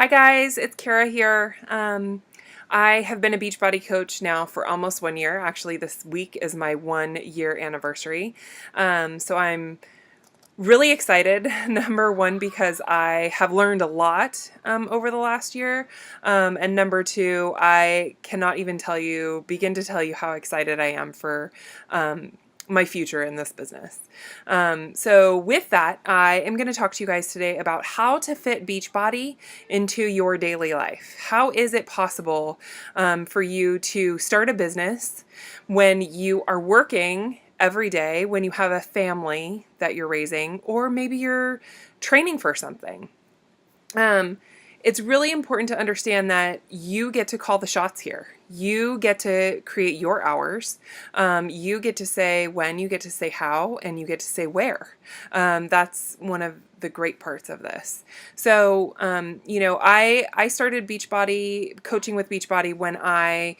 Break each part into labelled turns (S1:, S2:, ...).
S1: Hi guys, it's Kara here. I have been a Beachbody coach now for almost 1 year. Actually, this week is my 1 year anniversary. So I'm really excited, number one, because I have learned a lot over the last year. And number two, I cannot even begin to tell you how excited I am for my future in this business. So with that, I am going to talk to you guys today about how to fit Beachbody into your daily life. How is it possible for you to start a business when you are working every day, when you have a family that you're raising, or maybe you're training for something? It's really important to understand that you get to call the shots here. You get to create your hours. You get to say when, you get to say how, and you get to say where. That's one of the great parts of this. So, I started Beachbody, coaching with Beachbody when I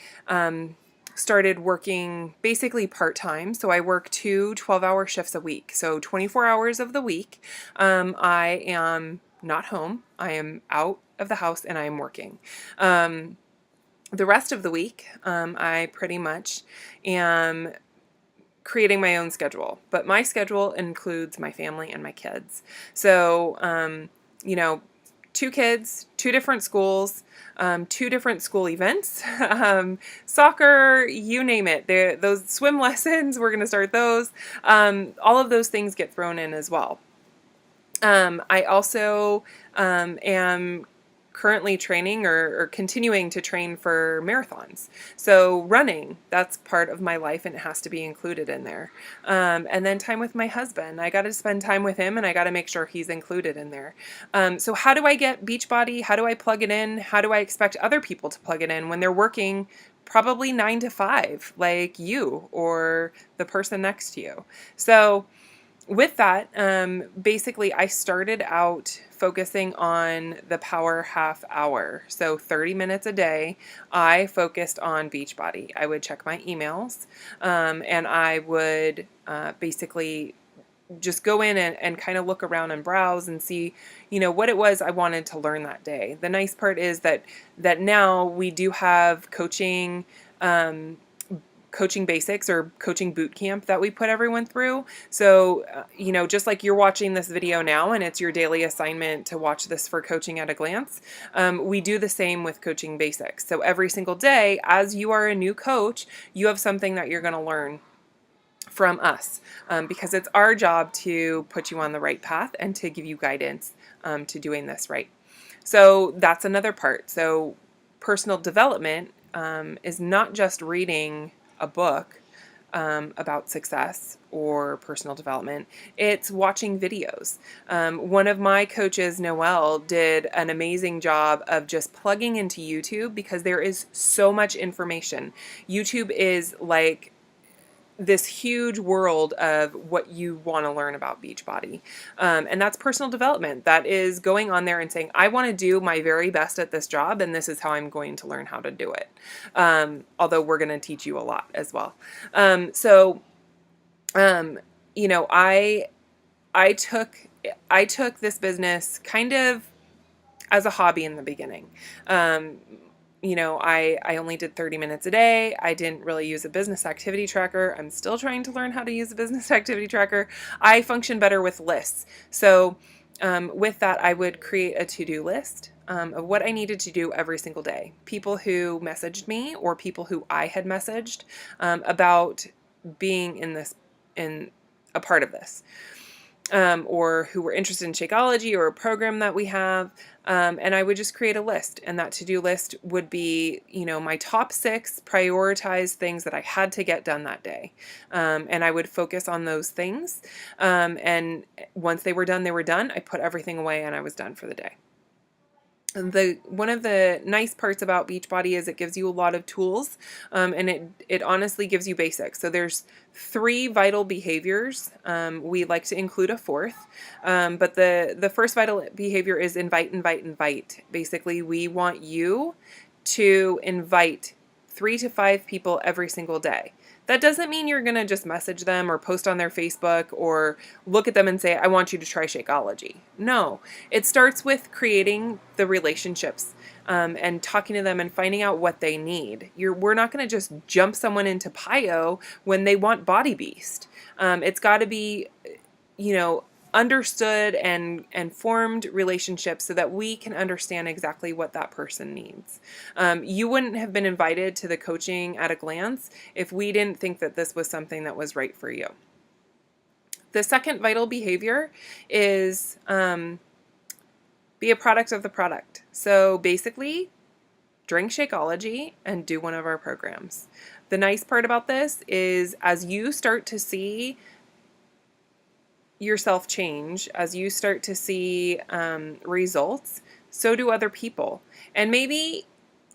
S1: started working basically part-time. So I work 12-hour shifts a week. So 24 hours of the week, I am not home. I am out of the house and I am working. The rest of the week, I pretty much am creating my own schedule, but my schedule includes my family and my kids. So, 2 kids, 2 different schools, 2 different school events, soccer, you name it. Those swim lessons, we're going to start those. All of those things get thrown in as well. I also am currently training or continuing to train for marathons. So running, that's part of my life and it has to be included in there. And then time with my husband. I got to spend time with him and I got to make sure he's included in there. So how do I get Beachbody? How do I plug it in? How do I expect other people to plug it in when they're working probably 9 to 5, like you or the person next to you? So with that, basically I started out focusing on the power half hour. So 30 minutes a day, I focused on Beachbody. I would check my emails, and I would basically just go in and kind of look around and browse and see, what it was I wanted to learn that day. The nice part is that now we do have coaching, coaching basics or coaching boot camp that we put everyone through. So, just like you're watching this video now and it's your daily assignment to watch this for coaching at a glance, we do the same with coaching basics. So every single day, as you are a new coach, you have something that you're going to learn from us, because it's our job to put you on the right path and to give you guidance to doing this right. So that's another part. So personal development is not just reading a book about success or personal development. It's watching videos. One of my coaches, Noelle, did an amazing job of just plugging into YouTube because there is so much information. YouTube is like this huge world of what you want to learn about Beachbody. And that's personal development. That is going on there and saying, I want to do my very best at this job, and this is how I'm going to learn how to do it. Although we're going to teach you a lot as well. I took this business kind of as a hobby in the beginning. I only did 30 minutes a day. I didn't really use a business activity tracker. I'm still trying to learn how to use a business activity tracker. I function better with lists. So with that, I would create a to-do list of what I needed to do every single day. People who messaged me or people who I had messaged about being in a part of this. Or who were interested in Shakeology or a program that we have. And I would just create a list, and that to-do list would be, my top 6 prioritized things that I had to get done that day. And I would focus on those things. And once they were done, I put everything away and I was done for the day. One of the nice parts about Beachbody is it gives you a lot of tools, and it honestly gives you basics. So there's 3 vital behaviors. We like to include a 4th, but the first vital behavior is invite, invite, invite. Basically, we want you to invite 3 to 5 people every single day. That doesn't mean you're going to just message them or post on their Facebook or look at them and say, I want you to try Shakeology. No, it starts with creating the relationships and talking to them and finding out what they need. We're not going to just jump someone into PIO when they want Body Beast. It's got to be, understood and formed relationships so that we can understand exactly what that person needs. You wouldn't have been invited to the coaching at a glance if we didn't think that this was something that was right for you. The second vital behavior is be a product of the product. So basically, drink Shakeology and do one of our programs. The nice part about this is as you start to see yourself change, as you start to see results, so do other people. And maybe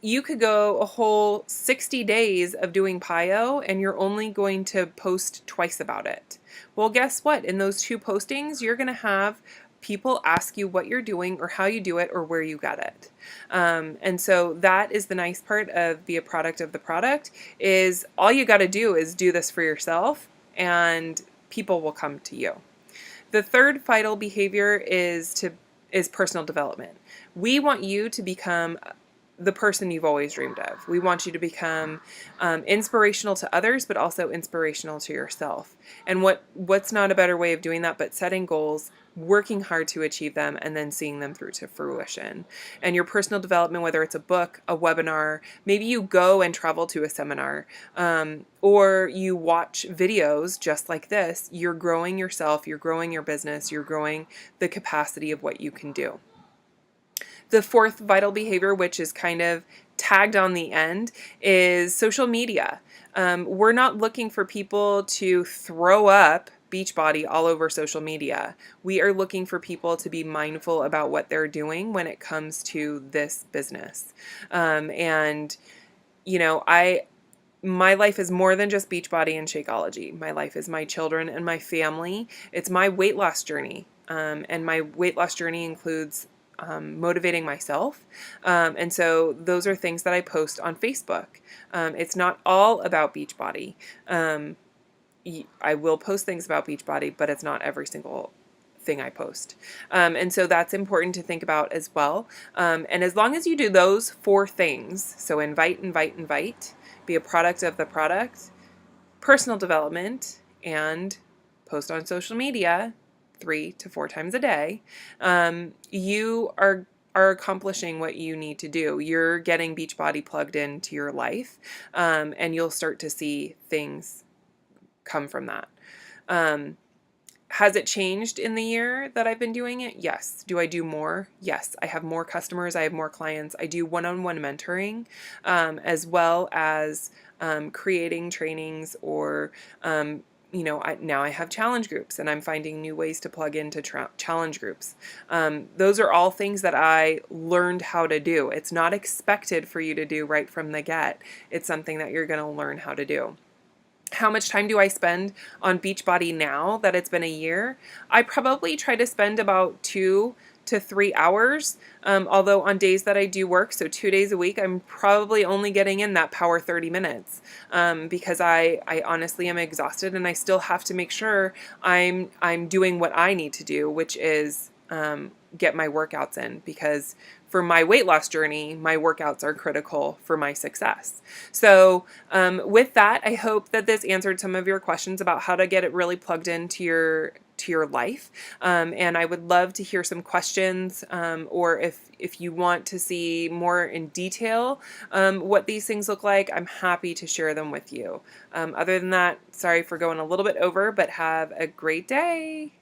S1: you could go a whole 60 days of doing PIO and you're only going to post twice about it. Well, guess what? In those 2 postings, you're going to have people ask you what you're doing or how you do it or where you got it. And so that is the nice part of be a product of the product, is all you got to do is do this for yourself and people will come to you. The third vital behavior is personal development. We want you to become the person you've always dreamed of. We want you to become inspirational to others, but also inspirational to yourself. And what's not a better way of doing that but setting goals, working hard to achieve them, and then seeing them through to fruition. And your personal development, whether it's a book, a webinar, maybe you go and travel to a seminar, or you watch videos just like this, you're growing yourself, you're growing your business, you're growing the capacity of what you can do. The fourth vital behavior, which is kind of tagged on the end, is social media. We're not looking for people to throw up Beachbody all over social media. We are looking for people to be mindful about what they're doing when it comes to this business. And, my life is more than just Beachbody and Shakeology. My life is my children and my family. It's my weight loss journey. And my weight loss journey includes motivating myself. And so those are things that I post on Facebook. It's not all about Beachbody. I will post things about Beachbody, but it's not every single thing I post. And so that's important to think about as well. And as long as you do those 4 things, so invite, be a product of the product, personal development, and post on social media 3 to 4 times a day, you are accomplishing what you need to do. You're getting Beachbody plugged into your life, and you'll start to see things come from that. Has it changed in the year that I've been doing it? Yes. Do I do more? Yes. I have more customers. I have more clients. I do one-on-one mentoring, as well as creating trainings or now I have challenge groups and I'm finding new ways to plug into challenge groups. Those are all things that I learned how to do. It's not expected for you to do right from the get. It's something that you're going to learn how to do. How much time do I spend on Beachbody now that it's been a year? I probably try to spend about 2 to 3 hours. Although on days that I do work, so 2 days a week, I'm probably only getting in that power 30 minutes because I honestly am exhausted and I still have to make sure I'm doing what I need to do, which is get my workouts in, because for my weight loss journey, my workouts are critical for my success. So with that, I hope that this answered some of your questions about how to get it really plugged into your life. And I would love to hear some questions, or if you want to see more in detail what these things look like, I'm happy to share them with you. Other than that, sorry for going a little bit over, but have a great day.